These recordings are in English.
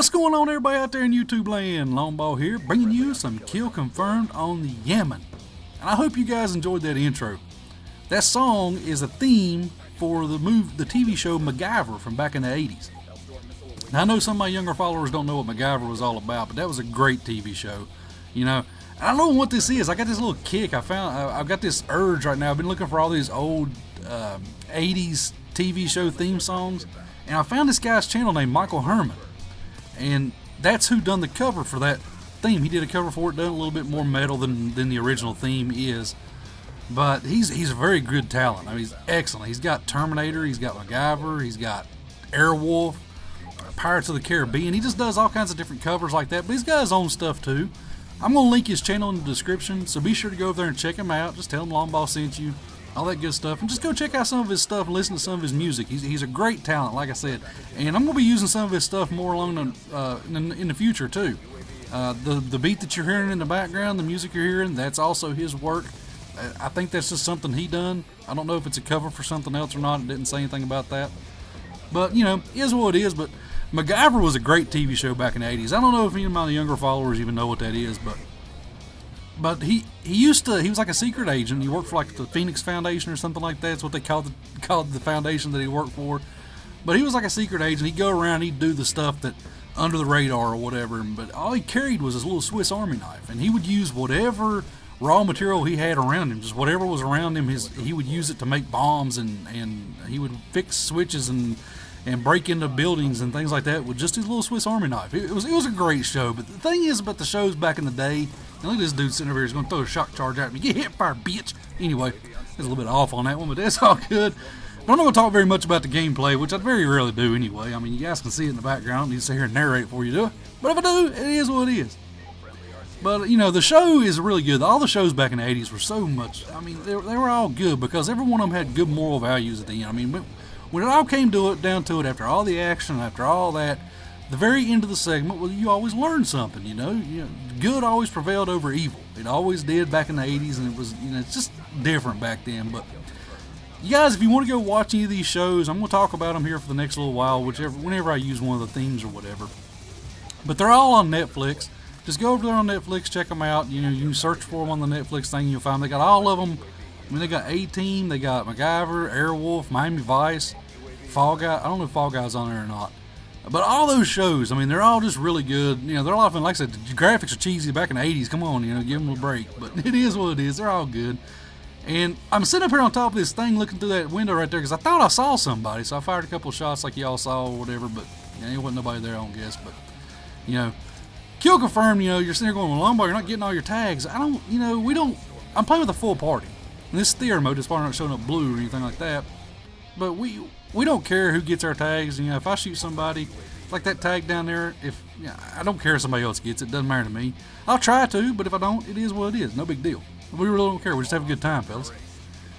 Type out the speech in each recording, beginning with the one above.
What's going on, everybody out there in YouTube land? Longball here, bringing you some kill confirmed on the Yemen. And I hope you guys enjoyed that intro. That song is a theme for the TV show MacGyver from back in the 80s. Now, I know some of my younger followers don't know what MacGyver was all about, but that was a great TV show. You know, I don't know what this is. I got this little kick. I've got this urge right now. I've been looking for all these old 80s TV show theme songs, and I found this guy's channel named Michael Herman. And that's who done the cover for that theme. He did a cover for it, done a little bit more metal than the original theme is. But he's a very good talent. I mean, he's excellent. He's got Terminator, he's got MacGyver, he's got Airwolf, Pirates of the Caribbean. He just does all kinds of different covers like that. But he's got his own stuff too. I'm going to link his channel in the description, so be sure to go over there and check him out. Just tell him Longball sent you. All that good stuff, and just go check out some of his stuff and listen to some of his music. He's a great talent, like I said, and I'm going to be using some of his stuff more along in the future too. The beat that you're hearing in the background, the music you're hearing, that's also his work. I think that's just something he done. I don't know if it's a cover for something else or not. It didn't say anything about that, but you know, it is what it is. But MacGyver was a great TV show back in the 80s. I don't know if any of my younger followers even know what that is, but he was like a secret agent. He worked for like the Phoenix Foundation or something like that. That's what they called the foundation that he worked for. But he was like a secret agent. He'd go around, he'd do the stuff that under the radar or whatever. But all he carried was his little Swiss Army knife, and he would use whatever raw material he had around him, just whatever was around him. He would use it to make bombs, and he would fix switches and break into buildings and things like that with just his little Swiss Army knife. It was a great show. But the thing is about the shows back in the day, and look at this dude sitting over here. He's going to throw a shock charge at me. Get hit by a bitch. Anyway, there's a little bit off on that one, but that's all good. But I'm not going to talk very much about the gameplay, which I very rarely do anyway. I mean, you guys can see it in the background. I don't need to sit here and narrate for you, do I? But if I do, it is what it is. But, you know, the show is really good. All the shows back in the 80s were so much, I mean, they were all good because every one of them had good moral values at the end. I mean, when it all came down to it, after all the action, after all that, the very end of the segment, well, you always learned something, you know. Good always prevailed over evil. It always did back in the 80s, and it was, you know, it's just different back then. But you guys, if you want to go watch any of these shows, I'm going to talk about them here for the next little while, whenever I use one of the themes or whatever. But they're all on Netflix. Just go over there on Netflix, check them out. You know, you can search for them on the Netflix thing, you'll find them. They got all of them. I mean, they got A-Team, they got MacGyver, Airwolf, Miami Vice, Fall Guy. I don't know if Fall Guy's on there or not. But all those shows, I mean, they're all just really good. You know, they're all often, like I said, the graphics are cheesy back in the 80s. Come on, you know, give them a break. But it is what it is. They're all good. And I'm sitting up here on top of this thing looking through that window right there because I thought I saw somebody. So I fired a couple of shots like y'all saw or whatever. But you know, there wasn't nobody there, I don't guess. But, you know, kill confirmed, you know, you're sitting there going, well, Longball, you're not getting all your tags. I'm playing with a full party. And this theater mode is probably not showing up blue or anything like that. But we don't care who gets our tags. You know, if I shoot somebody like that tag down there, I don't care if somebody else gets it. Doesn't matter to me. I'll try to, but if I don't, it is what it is. No big deal. We really don't care. We just have a good time, fellas.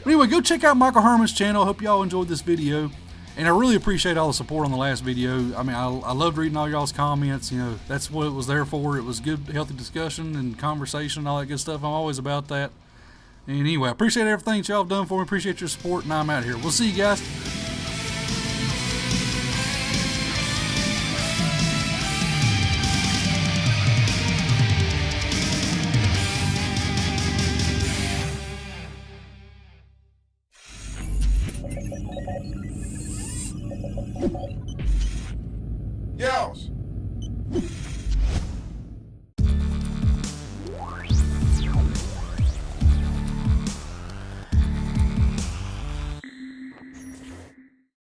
But anyway, go check out Michael Herman's channel. Hope y'all enjoyed this video, and I really appreciate all the support on the last video. I mean, I loved reading all y'all's comments. You know, that's what it was there for. It was good, healthy discussion and conversation and all that good stuff. I'm always about that. And anyway, I appreciate everything y'all have done for me. Appreciate your support, and I'm out here. We'll see you guys. Yells!